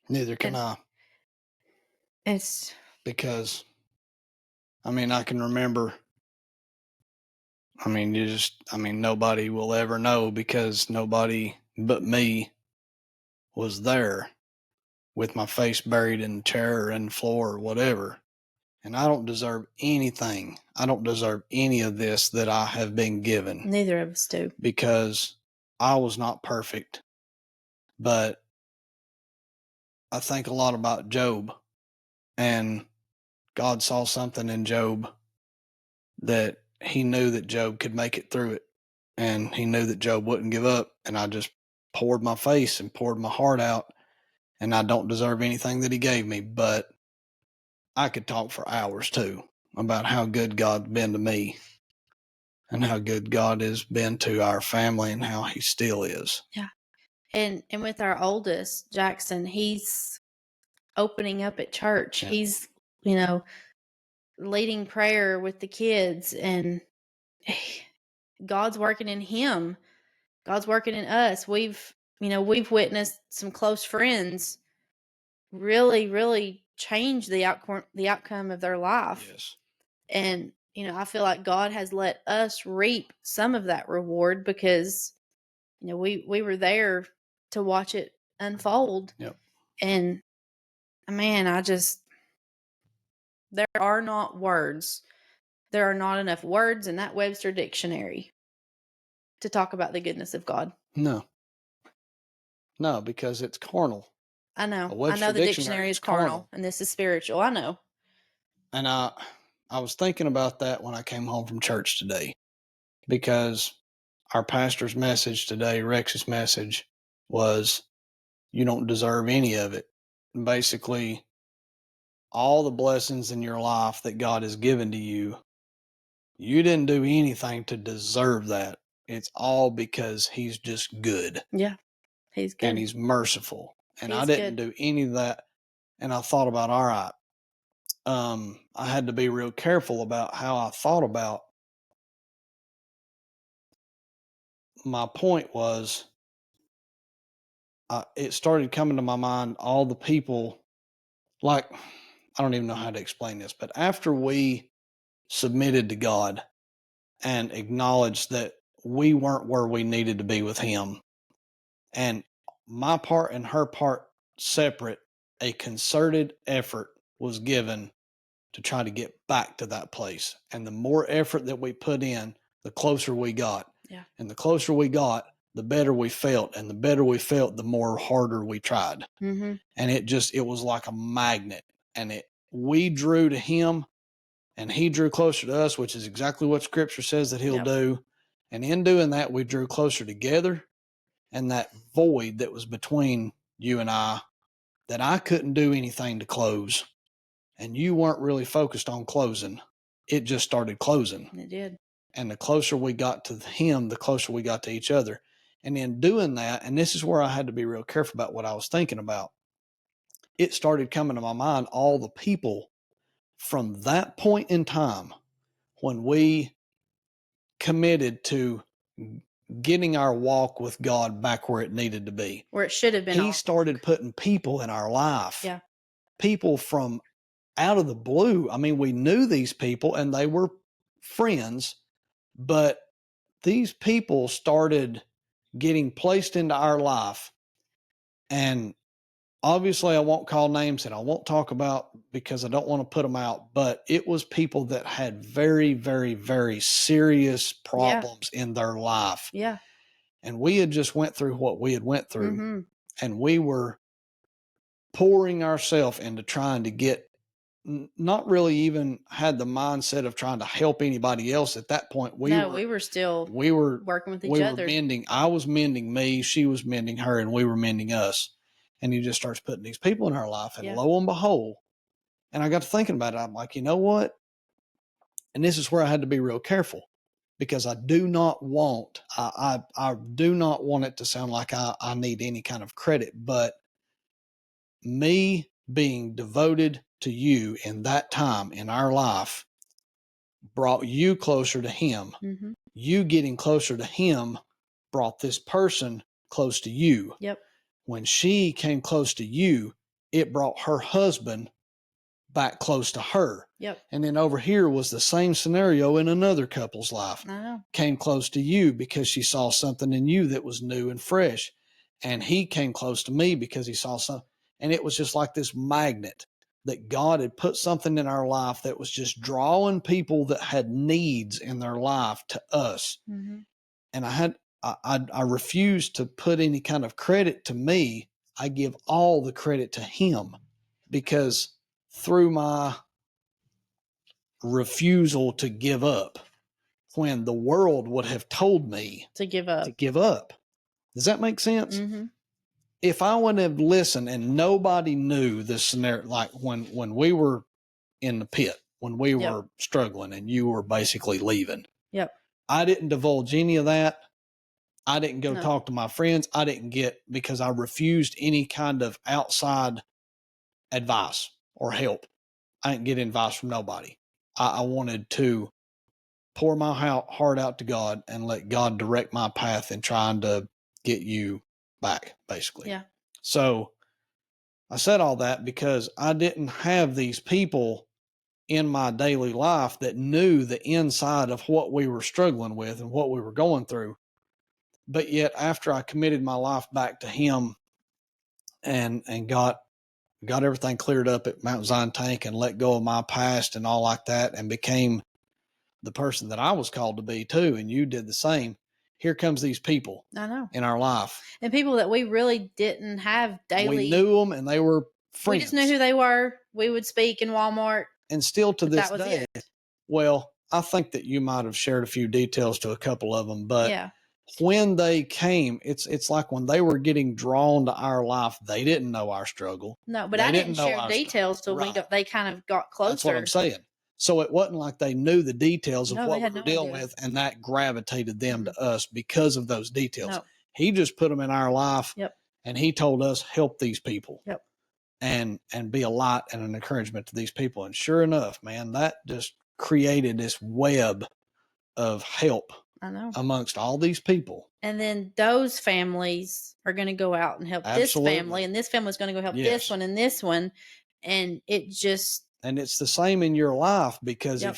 Neither can I. It's because, I mean, I can remember. Nobody will ever know because nobody but me was there with my face buried in the chair or in the floor or whatever. And I don't deserve anything. I don't deserve any of this that I have been given. Neither of us do. Because I was not perfect. But I think a lot about Job. And God saw something in Job that he knew that Job could make it through it. And he knew that Job wouldn't give up. And I just poured my face and poured my heart out. And I don't deserve anything that he gave me. But I could talk for hours too about how good God's been to me and how good God has been to our family and how he still is. Yeah. And with our oldest, Jackson, he's opening up at church. Yeah. He's, you know, leading prayer with the kids, and God's working in him. God's working in us. We've witnessed some close friends really, really change the outcome of their life. Yes. And, I feel like God has let us reap some of that reward because, we were there to watch it unfold. Yep. And man, there are not words. There are not enough words in that Webster dictionary to talk about the goodness of God. No. No, because it's carnal. I know. A I know Webster the dictionary dictionary is is carnal carnal. and this is spiritual. I know. And I was thinking about that when I came home from church today, because our pastor's message today, Rex's message, was you don't deserve any of it. And basically, all the blessings in your life that God has given to you, you didn't do anything to deserve that. It's all because he's just good. Yeah. He's And good. he's merciful. And I He's didn't good. do any of that. And I thought about, all right, I had to be real careful about how I thought about. My point was, it started coming to my mind, all the people, like, I don't even know how to explain this, but after we submitted to God and acknowledged that we weren't where we needed to be with him, and my part and her part separate, a concerted effort was given to try to get back to that place. And the more effort that we put in, the closer we got. Yeah. And the closer we got, the better we felt. And the better we felt, the more harder we tried. Mm-hmm. And it was like a magnet. And we drew to him and he drew closer to us, which is exactly what scripture says that he'll do. And in doing that, we drew closer together. And that void that was between you and I, that I couldn't do anything to close, and you weren't really focused on closing, it just started closing. It did. And the closer we got to him, the closer we got to each other. And in doing that, and this is where I had to be real careful about what I was thinking about, it started coming to my mind, all the people from that point in time when we committed to getting our walk with God back where it needed to be. Where it should have been. He started putting people in our life. Yeah. People from out of the blue. I mean, we knew these people and they were friends, but these people started getting placed into our life. And obviously I won't call names and I won't talk about, because I don't want to put them out, but it was people that had very, very, very serious problems in their life. Yeah. And we had just went through what we had went through. Mm-hmm. And we were pouring ourselves into trying to get, not really even had the mindset of trying to help anybody else at that point. We were still working with each other. I was mending me, she was mending her, and we were mending us. And he just starts putting these people in our life, and lo and behold, and I got to thinking about it. I'm like, you know what? And this is where I had to be real careful, because I do not want, I do not want it to sound like I need any kind of credit, but me being devoted to you in that time in our life brought you closer to him. Mm-hmm. You getting closer to him brought this person close to you. Yep. When she came close to you, it brought her husband back close to her. Yep. And then over here was the same scenario in another couple's life. I know. Came close to you because she saw something in you that was new and fresh. And he came close to me because he saw something. And it was just like this magnet that God had put something in our life that was just drawing people that had needs in their life to us. Mm-hmm. And I refused to put any kind of credit to me. I give all the credit to him, because through my refusal to give up, when the world would have told me to give up. Does that make sense? Mm-hmm. If I would have listened and nobody knew this scenario, like when we were in the pit, when we were struggling and you were basically leaving. Yep. I didn't divulge any of that. I didn't go talk to my friends. I didn't because I refused any kind of outside advice or help. I didn't get advice from nobody. I wanted to pour my heart out to God and let God direct my path in trying to get you back, basically. Yeah. So I said all that because I didn't have these people in my daily life that knew the inside of what we were struggling with and what we were going through. But yet, after I committed my life back to Him and got everything cleared up at Mount Zion Tank and let go of my past and all like that, and became the person that I was called to be too, and you did the same. Here comes these people I know. in our life. And people that we really didn't have daily. We knew them and they were friends. We just knew who they were. We would speak in Walmart. And still to this day, it. Well, I think that you might have shared a few details to a couple of them, but yeah. When they came, it's like when they were getting drawn to our life, they didn't know our struggle. No, but They I didn't know share our details till right. they kind of got closer. That's what I'm saying. So it wasn't like they knew the details of No, what they we had were no dealing idea. with, and that gravitated them to us because of those details. No. He just put them in our life, Yep. and he told us, help these people. Yep. And be a light and an encouragement to these people. And sure enough, man, that just created this web of help I know. amongst all these people. And then those families are going to go out and help Absolutely. this family, and this family is going to go help Yes. this one and this one. And it just. And it's the same in your life, because Yep.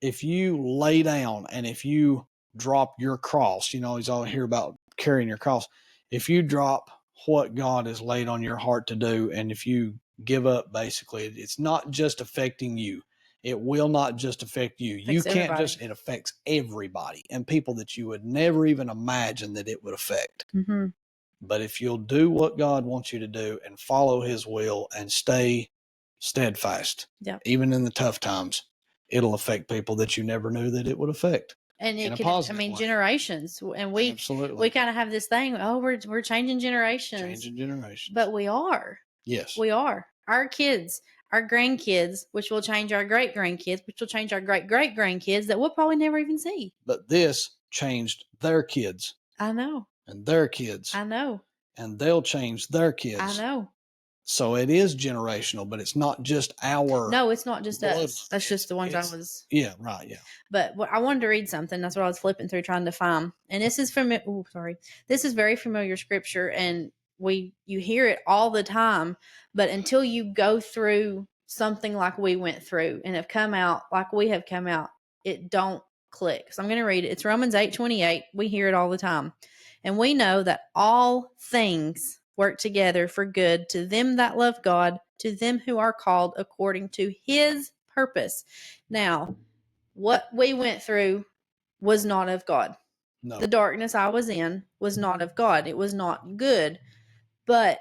if you lay down and if you drop your cross, you know, he's all here about carrying your cross. If you drop what God has laid on your heart to do, and if you give up, basically, it's not just affecting you. It will not just affect you. You can't just, it affects everybody and people that you would never even imagine that it would affect. Mm-hmm. But if you'll do what God wants you to do and follow his will and stay steadfast, yep. even in the tough times, it'll affect people that you never knew that it would affect. And it could, I mean, generations. And we kind of have this thing, oh, we're changing generations. Changing generations. But we are. Yes. We are. Our kids, our grandkids, which will change our great grandkids, which will change our great great grandkids that we'll probably never even see. But this changed their kids. I know. And their kids. I know. And they'll change their kids. I know. So it is generational, but it's not just our. No, it's not just us. That's just the ones I was. Yeah, right. Yeah. But I wanted to read something. That's what I was flipping through trying to find. And this is from. Oh, sorry. This is very familiar scripture, and you hear it all the time. But until you go through something like we went through and have come out like we have come out, it don't click. So I'm going to read it. It's Romans 8:28. We hear it all the time, and we know that all things work together for good to them that love God, to them who are called according to his purpose. Now, what we went through was not of God. No. The darkness I was in was not of God. It was not good. But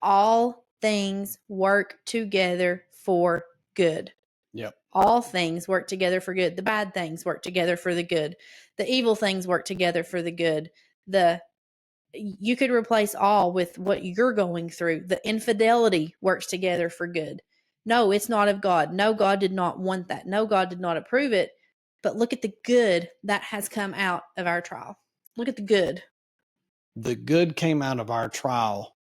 all things work together for good. Yep. All things work together for good. The bad things work together for the good. The evil things work together for the good. You could replace all with what you're going through. The infidelity works together for good. No, it's not of God. No, God did not want that. No, God did not approve it. But look at the good that has come out of our trial. Look at the good. The good came out of our trial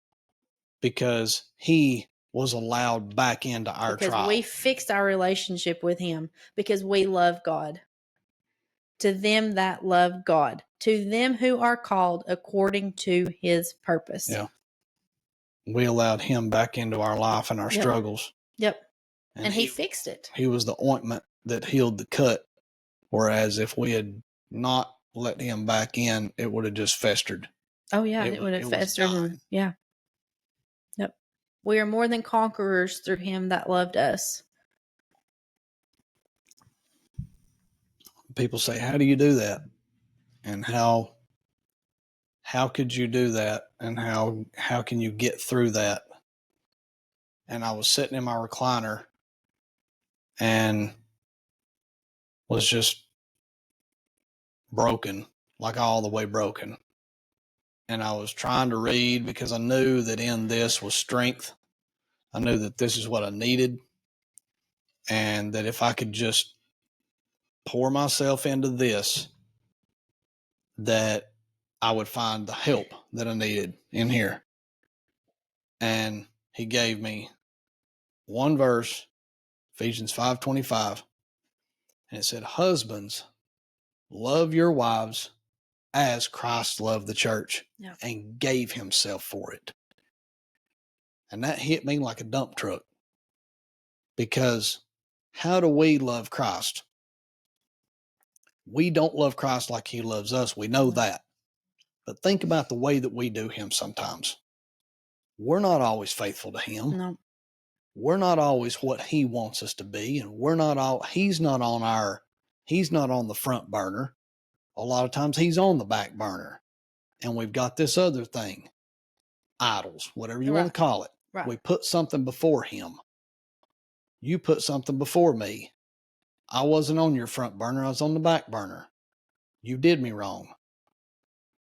because he was allowed back into our trial. Because we fixed our relationship with him, because we love God. To them that love God, to them who are called according to his purpose. Yeah. We allowed him back into our life and our struggles. Yep. And he fixed it. He was the ointment that healed the cut. Whereas if we had not let him back in, it would have just festered. Oh, yeah. It would have festered. Yeah. Yep. We are more than conquerors through him that loved us. People say, how do you do that? And how could you do that? And how can you get through that? And I was sitting in my recliner and was just broken, like all the way broken. And I was trying to read because I knew that in this was strength. I knew that this is what I needed. And that if I could just pour myself into this, that I would find the help that I needed in here. And he gave me one verse, Ephesians 5:25, and it said, husbands, love your wives as Christ loved the church and gave himself for it. And that hit me like a dump truck, because how do we love Christ? We don't love Christ like he loves us. We know that. But think about the way that we do him sometimes. We're not always faithful to him. No. We're not always what he wants us to be. And he's not on the front burner. A lot of times he's on the back burner. And we've got this other thing, idols, whatever you want to call it. Right. We put something before him. You put something before me. I wasn't on your front burner. I was on the back burner. You did me wrong.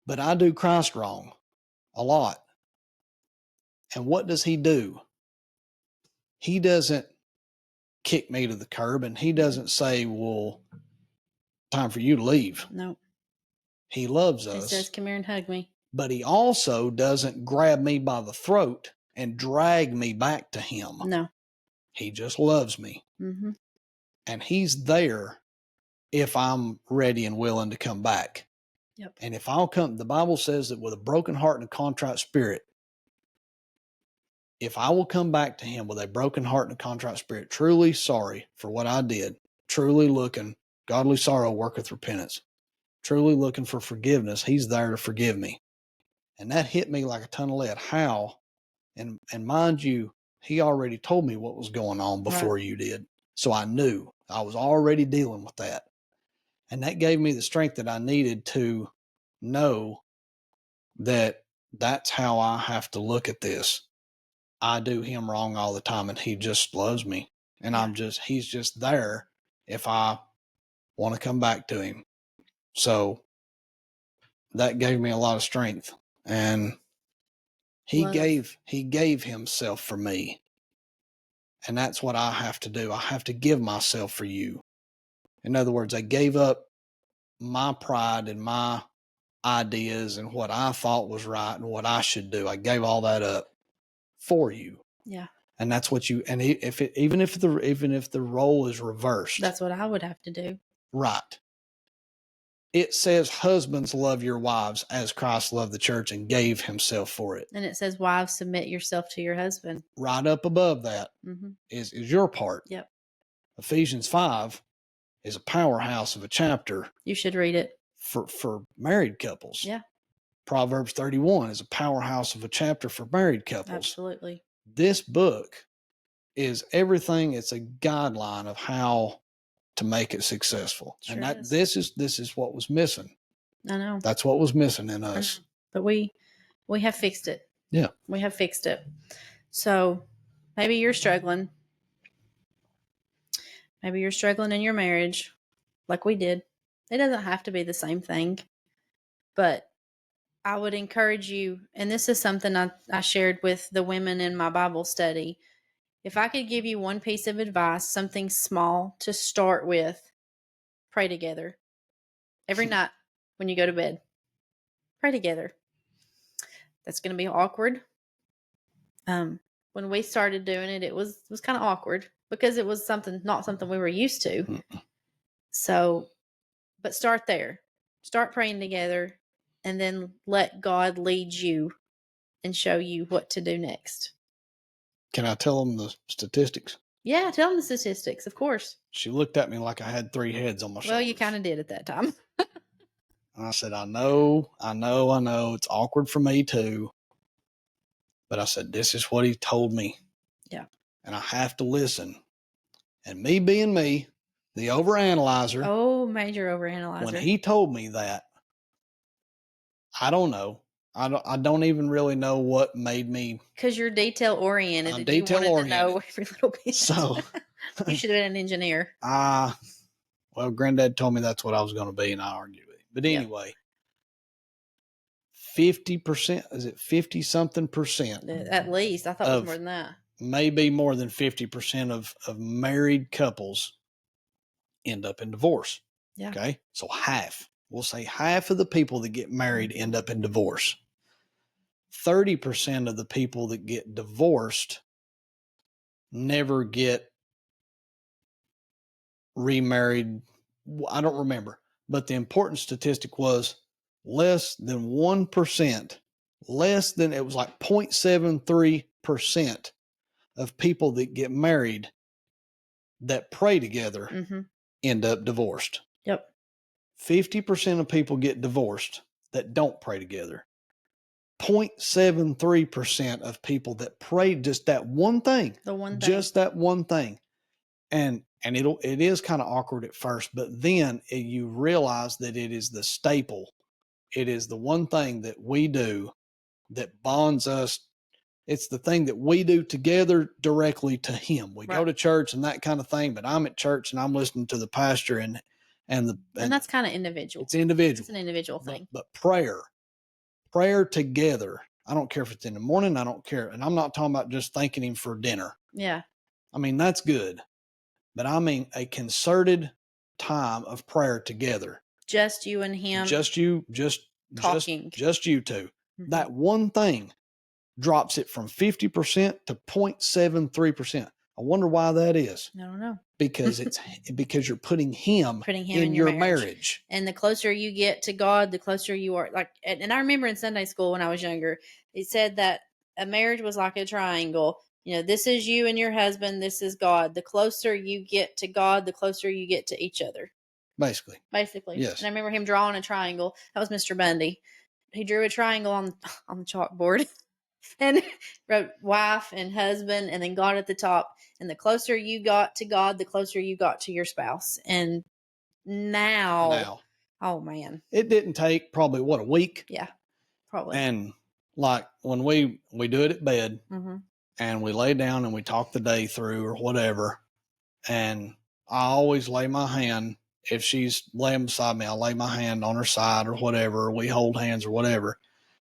But I do Christ wrong a lot. And what does he do? He doesn't kick me to the curb, and he doesn't say, well, time for you to leave. No. He loves us. He says, come here and hug me. But he also doesn't grab me by the throat and drag me back to him. No. He just loves me. Mm-hmm. And he's there if I'm ready and willing to come back. Yep. And if I'll come, the Bible says that with a broken heart and a contrite spirit, if I will come back to him with a broken heart and a contrite spirit, truly sorry for what I did, truly looking, godly sorrow worketh repentance, truly looking for forgiveness, he's there to forgive me. And that hit me like a ton of lead. How? And mind you, he already told me what was going on before you did. So I knew I was already dealing with that. And that gave me the strength that I needed to know that that's how I have to look at this. I do him wrong all the time, and he just loves me. And he's just there if I want to come back to him. So that gave me a lot of strength. And he gave himself for me. And that's what I have to do. I have to give myself for you. In other words, I gave up my pride and my ideas and what I thought was right and what I should do. I gave all that up for you. Yeah. And that's what even if the role is reversed. That's what I would have to do. Right. It says, husbands, love your wives as Christ loved the church and gave himself for it. And it says, wives, submit yourself to your husband. Right up above that is your part. Yep. Ephesians 5 is a powerhouse of a chapter. You should read it. For married couples. Yeah. Proverbs 31 is a powerhouse of a chapter for married couples. Absolutely. This book is everything. It's a guideline of how to make it successful. Sure and is. this is what was missing. I know. That's what was missing in us. But we have fixed it. Yeah. We have fixed it. So maybe you're struggling. Maybe you're struggling in your marriage like we did. It doesn't have to be the same thing. But I would encourage you, and this is something I shared with the women in my Bible study. If I could give you one piece of advice, something small to start with, pray together. Every night when you go to bed, pray together. That's going to be awkward. When we started doing it, it was kind of awkward because it was not something we were used to. So, but start there. Start praying together, and then let God lead you and show you what to do next. Can I tell them the statistics? Yeah, tell them the statistics, of course. She looked at me like I had 3 heads on my shoulders. Well, you kind of did at that time. And I said, I know. It's awkward for me too. But I said, this is what he told me. Yeah. And I have to listen. And me being me, the overanalyzer. Oh, major overanalyzer. When he told me that, I don't know. I don't even really know what made me. Because you're detail oriented. I'm detail oriented. To know every little bit. So you should have been an engineer. Well, Granddad told me that's what I was going to be, and I argued with him. But anyway, 50%, is it 50 something percent? At least. I thought it was more than that. Maybe more than 50% of married couples end up in divorce. Yeah. Okay. So half, we'll say half of the people that get married end up in divorce. 30% of the people that get divorced never get remarried. I don't remember, but the important statistic was less than 1%, less than, it was like 0.73% of people that get married that pray together end up divorced. Yep. 50% of people get divorced that don't pray together. 0.73% of people that pray just that one thing. The one thing. Just that one thing. And it is kind of awkward at first, but then you realize that it is the staple. It is the one thing that we do that bonds us. It's the thing that we do together directly to him. We go to church and that kind of thing, but I'm at church and I'm listening to the pastor and that's kind of individual. It's individual. It's an individual thing. But prayer together. I don't care if it's in the morning. I don't care. And I'm not talking about just thanking him for dinner. Yeah. I mean, that's good. But I mean a concerted time of prayer together. Just you and him. Just you, talking. Just you two. That one thing drops it from 50% to 0.73%. I wonder why that is. I don't know. Because because you're putting him in your marriage. And the closer you get to God, the closer you are. Like, and I remember in Sunday school when I was younger, it said that a marriage was like a triangle. You know, this is you and your husband. This is God. The closer you get to God, the closer you get to each other. Basically. Yes. And I remember him drawing a triangle. That was Mr. Bundy. He drew a triangle on the chalkboard and wrote wife and husband and then God at the top. And the closer you got to God, the closer you got to your spouse. And now, oh man, it didn't take probably a week. Yeah, probably. And like when we do it at bed and we lay down and we talk the day through or whatever. And I always lay my hand, if she's laying beside me, I'll lay my hand on her side or whatever, or we hold hands or whatever.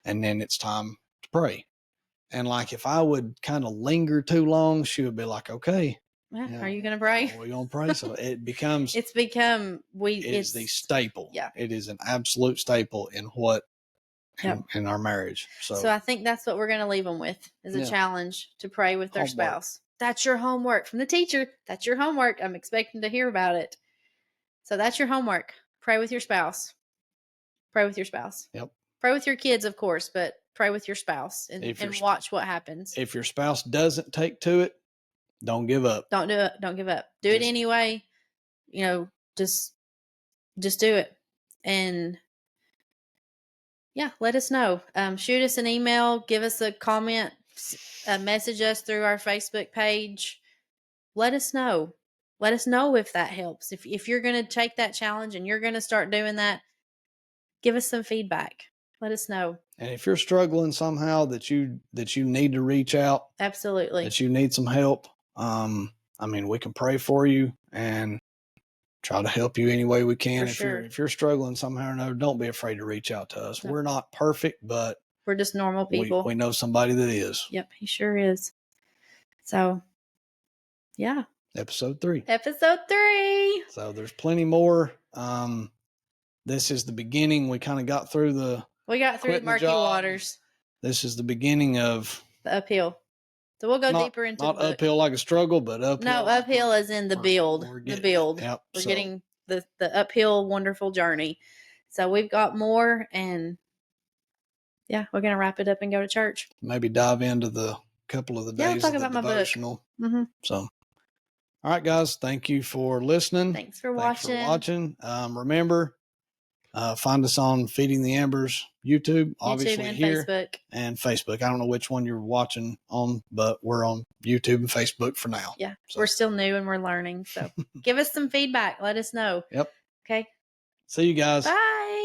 And then it's time to pray. And like, if I would kind of linger too long, she would be like, okay. Yeah, are you going to pray? Are we going to pray? So it becomes, it's the staple. Yeah. It is an absolute staple in what, in our marriage. So I think that's what we're going to leave them with is a challenge to pray with their spouse. That's your homework from the teacher. That's your homework. I'm expecting to hear about it. So that's your homework. Pray with your spouse. Pray with your spouse. Yep. Pray with your kids, of course, but pray with your spouse and watch what happens. If your spouse doesn't take to it, don't give up. Don't do it. Don't give up. Do it anyway. You know, just do it. And yeah, let us know. Shoot us an email. Give us a comment. Message us through our Facebook page. Let us know. Let us know if that helps. If you're going to take that challenge and you're going to start doing that, give us some feedback. Let us know. And if you're struggling somehow that you need to reach out, absolutely, that you need some help, I mean, we can pray for you and try to help you any way we can. If you're struggling somehow or another, don't be afraid to reach out to us. No. We're not perfect, but we're just normal people. We know somebody that is. Yep, he sure is. So, yeah. Episode 3. So there's plenty more. This is the beginning. We kind of got through the murky waters. This is the beginning of the uphill. So we'll go deeper into not uphill like a struggle, but uphill. No, uphill as in the build. The build. Yep. We're getting the uphill wonderful journey. So we've got more, and yeah, we're gonna wrap it up and go to church. Maybe dive into the couple of the days talk of the about devotional. My book. So, all right, guys, thank you for listening. Thanks for watching. Remember, find us on Feeding the Embers YouTube, obviously and here, Facebook. And Facebook. I don't know which one you're watching on, but we're on YouTube and Facebook for now. Yeah, so. We're still new and we're learning. So give us some feedback. Let us know. Yep. Okay. See you guys. Bye.